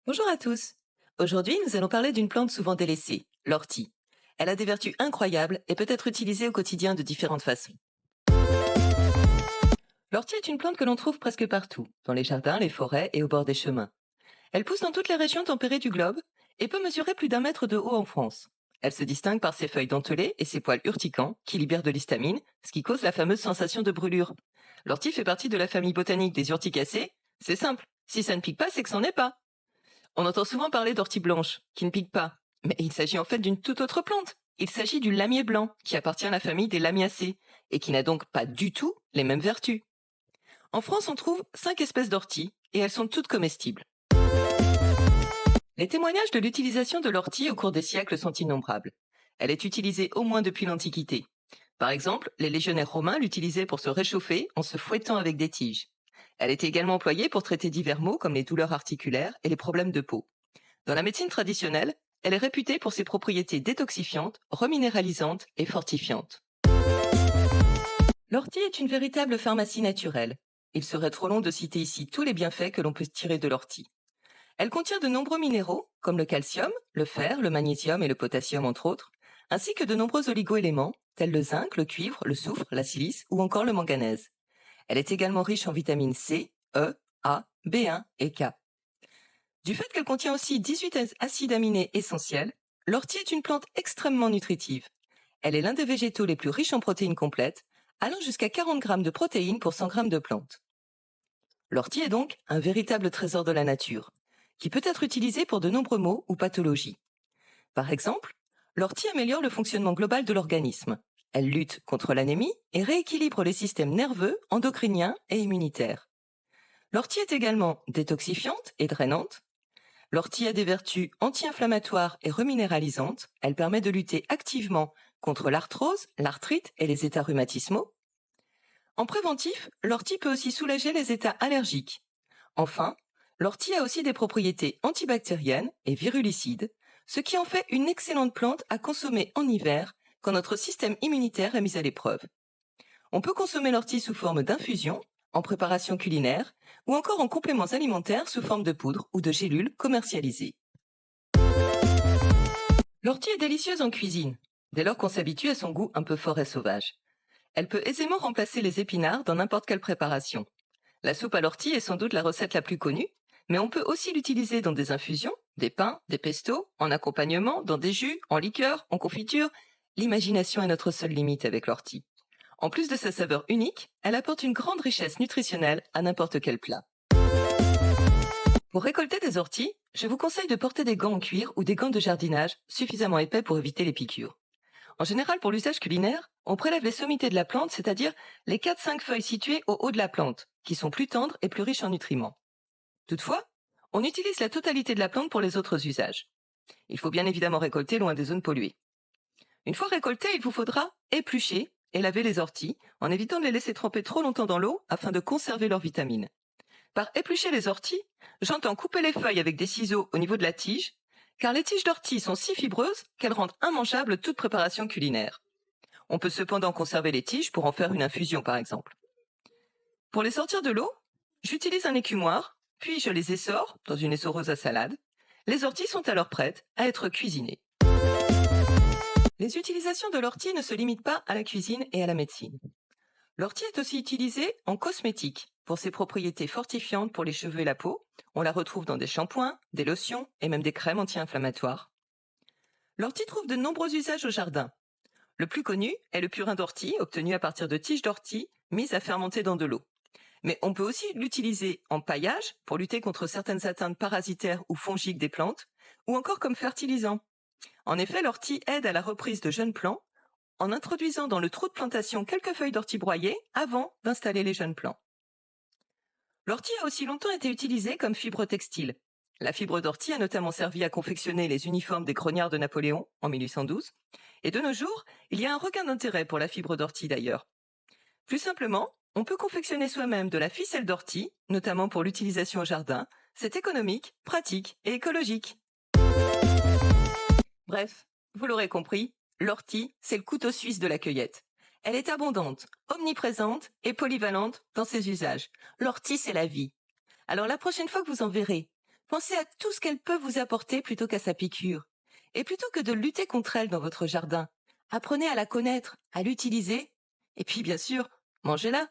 Bonjour à tous. Aujourd'hui, nous allons parler d'une plante souvent délaissée, l'ortie. Elle a des vertus incroyables et peut être utilisée au quotidien de différentes façons. L'ortie est une plante que l'on trouve presque partout, dans les jardins, les forêts et au bord des chemins. Elle pousse dans toutes les régions tempérées du globe et peut mesurer plus d'un mètre de haut en France. Elle se distingue par ses feuilles dentelées et ses poils urticants qui libèrent de l'histamine, ce qui cause la fameuse sensation de brûlure. L'ortie fait partie de la famille botanique des urticacées. C'est simple, si ça ne pique pas, c'est que c'en est pas. On entend souvent parler d'ortie blanche, qui ne pique pas. Mais il s'agit en fait d'une toute autre plante. Il s'agit du lamier blanc, qui appartient à la famille des lamiacées, et qui n'a donc pas du tout les mêmes vertus. En France, on trouve 5 espèces d'orties, et elles sont toutes comestibles. Les témoignages de l'utilisation de l'ortie au cours des siècles sont innombrables. Elle est utilisée au moins depuis l'Antiquité. Par exemple, les légionnaires romains l'utilisaient pour se réchauffer en se fouettant avec des tiges. Elle était également employée pour traiter divers maux comme les douleurs articulaires et les problèmes de peau. Dans la médecine traditionnelle, elle est réputée pour ses propriétés détoxifiantes, reminéralisantes et fortifiantes. L'ortie est une véritable pharmacie naturelle. Il serait trop long de citer ici tous les bienfaits que l'on peut tirer de l'ortie. Elle contient de nombreux minéraux, comme le calcium, le fer, le magnésium et le potassium entre autres, ainsi que de nombreux oligoéléments, tels le zinc, le cuivre, le soufre, la silice ou encore le manganèse. Elle est également riche en vitamines C, E, A, B1 et K. Du fait qu'elle contient aussi 18 acides aminés essentiels, l'ortie est une plante extrêmement nutritive. Elle est l'un des végétaux les plus riches en protéines complètes, allant jusqu'à 40 grammes de protéines pour 100 grammes de plantes. L'ortie est donc un véritable trésor de la nature, qui peut être utilisé pour de nombreux maux ou pathologies. Par exemple, l'ortie améliore le fonctionnement global de l'organisme. Elle lutte contre l'anémie et rééquilibre les systèmes nerveux, endocriniens et immunitaires. L'ortie est également détoxifiante et drainante. L'ortie a des vertus anti-inflammatoires et reminéralisantes. Elle permet de lutter activement contre l'arthrose, l'arthrite et les états rhumatismaux. En préventif, l'ortie peut aussi soulager les états allergiques. Enfin, l'ortie a aussi des propriétés antibactériennes et virulicides, ce qui en fait une excellente plante à consommer en hiver quand notre système immunitaire est mis à l'épreuve. On peut consommer l'ortie sous forme d'infusion, en préparation culinaire, ou encore en compléments alimentaires sous forme de poudre ou de gélules commercialisées. L'ortie est délicieuse en cuisine, dès lors qu'on s'habitue à son goût un peu fort et sauvage. Elle peut aisément remplacer les épinards dans n'importe quelle préparation. La soupe à l'ortie est sans doute la recette la plus connue, mais on peut aussi l'utiliser dans des infusions, des pains, des pestos, en accompagnement, dans des jus, en liqueur, en confiture. L'imagination est notre seule limite avec l'ortie. En plus de sa saveur unique, elle apporte une grande richesse nutritionnelle à n'importe quel plat. Pour récolter des orties, je vous conseille de porter des gants en cuir ou des gants de jardinage suffisamment épais pour éviter les piqûres. En général, pour l'usage culinaire, on prélève les sommités de la plante, c'est-à-dire les 4-5 feuilles situées au haut de la plante, qui sont plus tendres et plus riches en nutriments. Toutefois, on utilise la totalité de la plante pour les autres usages. Il faut bien évidemment récolter loin des zones polluées. Une fois récoltées, il vous faudra éplucher et laver les orties, en évitant de les laisser tremper trop longtemps dans l'eau afin de conserver leurs vitamines. Par éplucher les orties, j'entends couper les feuilles avec des ciseaux au niveau de la tige, car les tiges d'ortie sont si fibreuses qu'elles rendent immangeable toute préparation culinaire. On peut cependant conserver les tiges pour en faire une infusion par exemple. Pour les sortir de l'eau, j'utilise un écumoire, puis je les essore dans une essoreuse à salade. Les orties sont alors prêtes à être cuisinées. Les utilisations de l'ortie ne se limitent pas à la cuisine et à la médecine. L'ortie est aussi utilisée en cosmétique pour ses propriétés fortifiantes pour les cheveux et la peau. On la retrouve dans des shampoings, des lotions et même des crèmes anti-inflammatoires. L'ortie trouve de nombreux usages au jardin. Le plus connu est le purin d'ortie, obtenu à partir de tiges d'ortie mises à fermenter dans de l'eau. Mais on peut aussi l'utiliser en paillage pour lutter contre certaines atteintes parasitaires ou fongiques des plantes, ou encore comme fertilisant. En effet, l'ortie aide à la reprise de jeunes plants en introduisant dans le trou de plantation quelques feuilles d'ortie broyées avant d'installer les jeunes plants. L'ortie a aussi longtemps été utilisée comme fibre textile. La fibre d'ortie a notamment servi à confectionner les uniformes des grognards de Napoléon en 1812, et de nos jours, il y a un regain d'intérêt pour la fibre d'ortie d'ailleurs. Plus simplement, on peut confectionner soi-même de la ficelle d'ortie, notamment pour l'utilisation au jardin. C'est économique, pratique et écologique. Bref, vous l'aurez compris, l'ortie, c'est le couteau suisse de la cueillette. Elle est abondante, omniprésente et polyvalente dans ses usages. L'ortie, c'est la vie. Alors la prochaine fois que vous en verrez, Pensez à tout ce qu'elle peut vous apporter plutôt qu'à sa piqûre. Et plutôt que de lutter contre elle dans votre jardin, apprenez à la connaître, à l'utiliser, et puis bien sûr, mangez-la.